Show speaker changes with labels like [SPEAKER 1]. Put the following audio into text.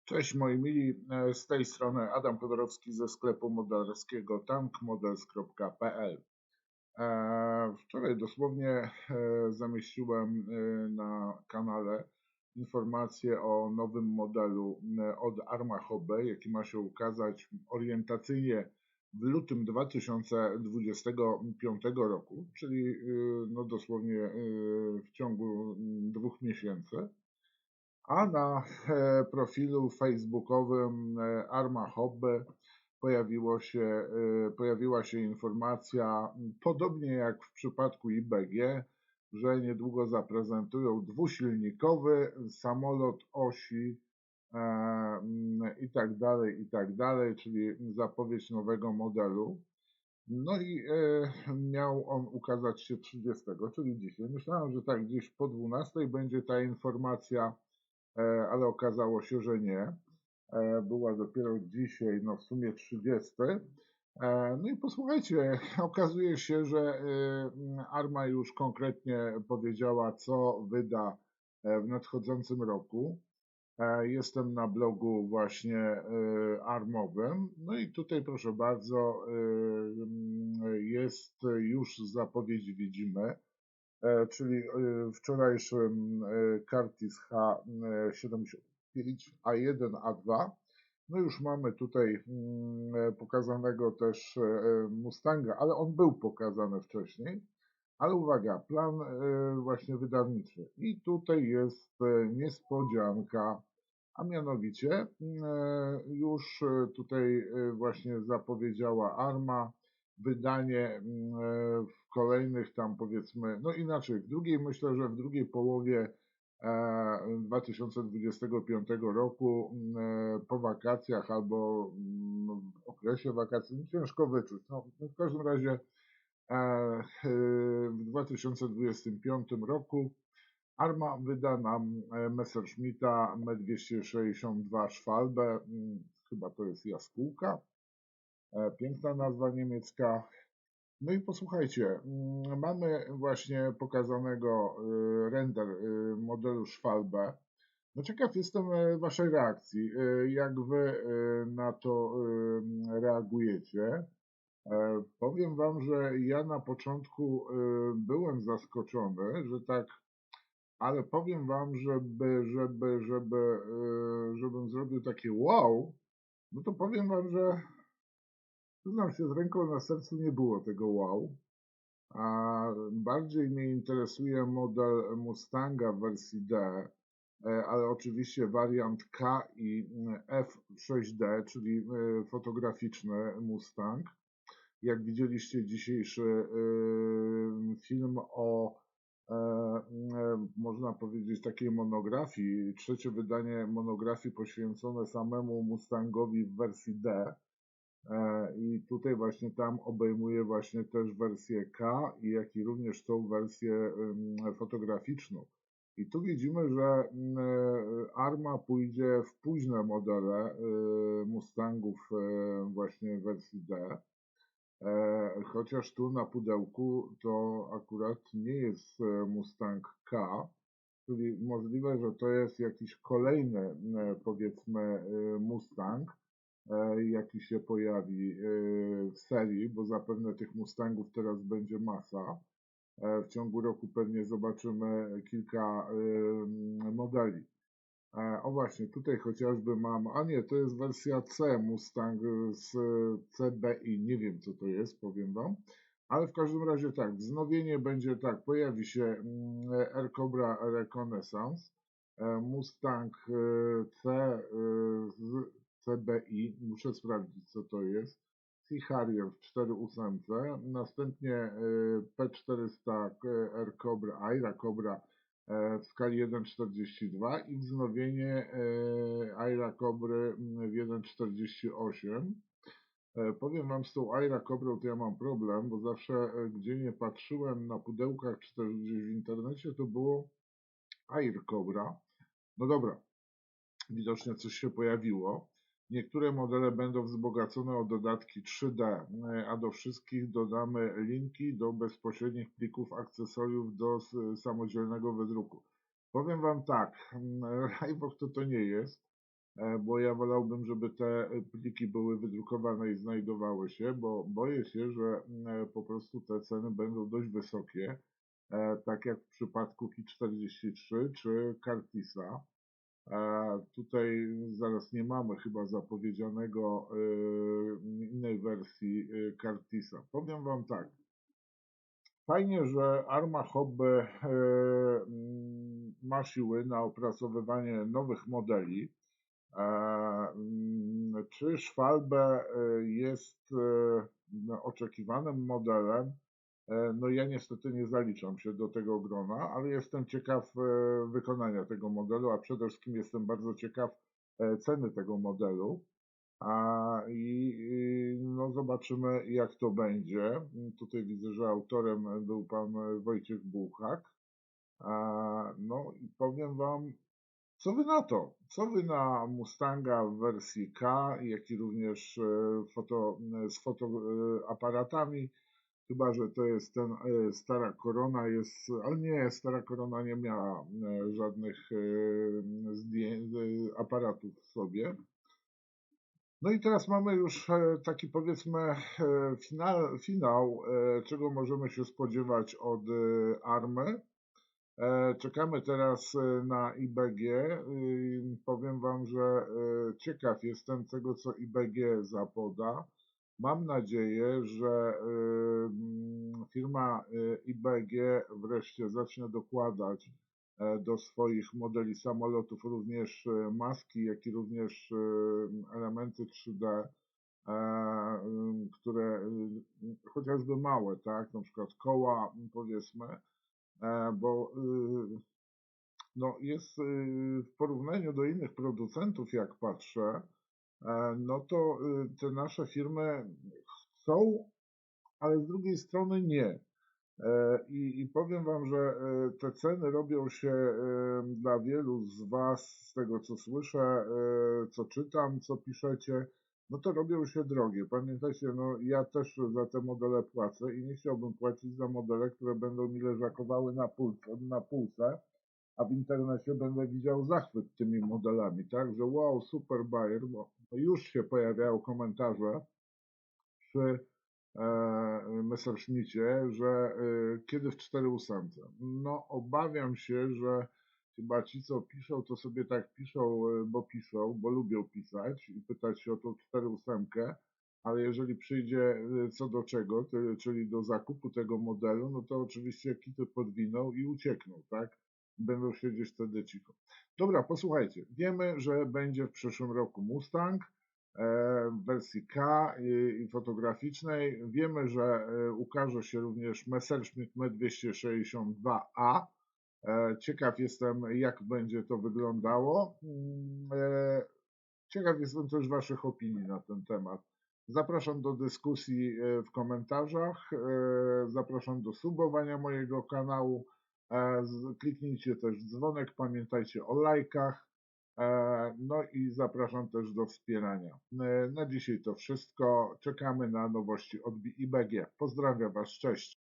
[SPEAKER 1] Cześć moi mili, z tej strony Adam Chodorowski ze sklepu modelarskiego tankmodels.pl. Wczoraj dosłownie zamieściłem na kanale informację o nowym modelu od Arma Hobby, jaki ma się ukazać orientacyjnie w lutym 2025 roku, czyli no dosłownie w ciągu 2 miesięcy. A na profilu facebookowym Arma Hobby pojawiła się informacja, podobnie jak w przypadku IBG, że niedługo zaprezentują dwusilnikowy samolot osi i tak dalej, i tak dalej, czyli zapowiedź nowego modelu. No i miał on ukazać się 30, czyli dzisiaj. Myślałem, że tak gdzieś po 12 będzie ta informacja, ale okazało się, że nie. Była dopiero dzisiaj, no w sumie 30. No i posłuchajcie, okazuje się, że Arma już konkretnie powiedziała, co wyda w nadchodzącym roku. Jestem na blogu właśnie armowym. No i tutaj proszę bardzo, jest już zapowiedź, widzimy, czyli wczorajszym Curtiss H75A1A2. No już mamy tutaj pokazanego też Mustanga, ale on był pokazany wcześniej. Ale uwaga, plan właśnie wydawniczy. I tutaj jest niespodzianka, a mianowicie już tutaj właśnie zapowiedziała Arma wydanie w kolejnych tam powiedzmy, no inaczej, myślę, że w drugiej połowie 2025 roku po wakacjach albo w okresie wakacji, no ciężko wyczuć. No, w każdym razie w 2025 roku Arma wyda nam Messerschmitta M262 Schwalbe, chyba to jest jaskółka, piękna nazwa niemiecka. No i posłuchajcie, mamy właśnie pokazanego render modelu Schwalbe. No ciekaw jestem waszej reakcji, jak wy na to reagujecie. Powiem wam, że ja na początku byłem zaskoczony, że tak, ale powiem wam, żebym zrobił takie wow, no to powiem wam, że przyznam się z ręką na sercu, nie było tego wow. A bardziej mnie interesuje model Mustanga w wersji D, ale oczywiście wariant K i F6D, czyli fotograficzny Mustang. Jak widzieliście dzisiejszy film o, można powiedzieć, takiej monografii, trzecie wydanie monografii poświęcone samemu Mustangowi w wersji D. I tutaj właśnie tam obejmuje właśnie też wersję K, jak i również tą wersję fotograficzną. I tu widzimy, że Arma pójdzie w późne modele Mustangów właśnie w wersji D. Chociaż tu na pudełku to akurat nie jest Mustang K, czyli możliwe, że to jest jakiś kolejny, powiedzmy, Mustang, jaki się pojawi w serii, bo zapewne tych Mustangów teraz będzie masa. W ciągu roku pewnie zobaczymy kilka modeli. O właśnie, tutaj chociażby mam, a nie, to jest wersja C, Mustang z CBI, nie wiem co to jest, powiem wam, ale w każdym razie tak, wznowienie będzie tak, pojawi się Air Cobra Reconnaissance, Mustang C z CBI, muszę sprawdzić co to jest, Sea Harrier w 4.8, następnie P400 Air Cobra, Aira Cobra w skali 1,42 i wznowienie Aira Cobry w 1,48. Powiem wam, z tą Aira Cobrą to ja mam problem, bo zawsze gdzie nie patrzyłem na pudełkach czy też gdzieś w internecie, to było Air Cobra. No dobra, widocznie coś się pojawiło. Niektóre modele będą wzbogacone o dodatki 3D, a do wszystkich dodamy linki do bezpośrednich plików akcesoriów do samodzielnego wydruku. Powiem wam tak, Rajwok to nie jest. bo ja wolałbym, żeby te pliki były wydrukowane i znajdowały się, bo boję się, że po prostu te ceny będą dość wysokie, tak jak w przypadku Ki-43 czy Curtisa. Tutaj zaraz nie mamy chyba zapowiedzianego innej wersji Curtisa. Powiem Wam tak. Fajnie, że Arma Hobby ma siły na opracowywanie nowych modeli. Czy Schwalbe jest oczekiwanym modelem? No ja niestety nie zaliczam się do tego grona, ale jestem ciekaw wykonania tego modelu, a przede wszystkim jestem bardzo ciekaw ceny tego modelu. No zobaczymy, jak to będzie. Tutaj widzę, że autorem był pan Wojciech Bułhak. No i powiem Wam, co Wy na to? Co Wy na Mustanga w wersji K, jak i również z fotoaparatami? Chyba, że to jest ten stara korona, ale nie, stara korona nie miała żadnych aparatów w sobie. No i teraz mamy już taki powiedzmy finał, czego możemy się spodziewać od Army. Czekamy teraz na IBG. Powiem Wam, że ciekaw jestem tego, co IBG zapoda. Mam nadzieję, że firma IBG wreszcie zacznie dokładać do swoich modeli samolotów również maski, jak i również elementy 3D, które chociażby małe, tak, na przykład koła, powiedzmy, bo no jest w porównaniu do innych producentów, jak patrzę, no to te nasze firmy chcą, ale z drugiej strony nie. I powiem Wam, że te ceny robią się dla wielu z Was, z tego co słyszę, co czytam, co piszecie, no to robią się drogie. Pamiętajcie, no ja też za te modele płacę i nie chciałbym płacić za modele, które będą mi leżakowały na półce, a w internecie będę widział zachwyt tymi modelami, tak, że wow, super Bayer, bo już się pojawiają komentarze przy Messerschmittie, że kiedy w 4.8. No obawiam się, że chyba ci, co piszą, to sobie tak piszą, bo lubią pisać i pytać się o tą 4.8, ale jeżeli przyjdzie co do czego, czyli do zakupu tego modelu, no to oczywiście kity podwiną i uciekną, tak? Będą siedzieć wtedy cicho. Dobra, posłuchajcie, wiemy, że będzie w przyszłym roku Mustang, w wersji K i fotograficznej. Wiemy, że ukaże się również Messerschmitt M262A. Ciekaw jestem, jak będzie to wyglądało. Ciekaw jestem też Waszych opinii na ten temat. Zapraszam do dyskusji w komentarzach. Zapraszam do subowania mojego kanału. Kliknijcie też w dzwonek. Pamiętajcie o lajkach. No i zapraszam też do wspierania. Na dzisiaj to wszystko. Czekamy na nowości od IBG. Pozdrawiam Was, cześć.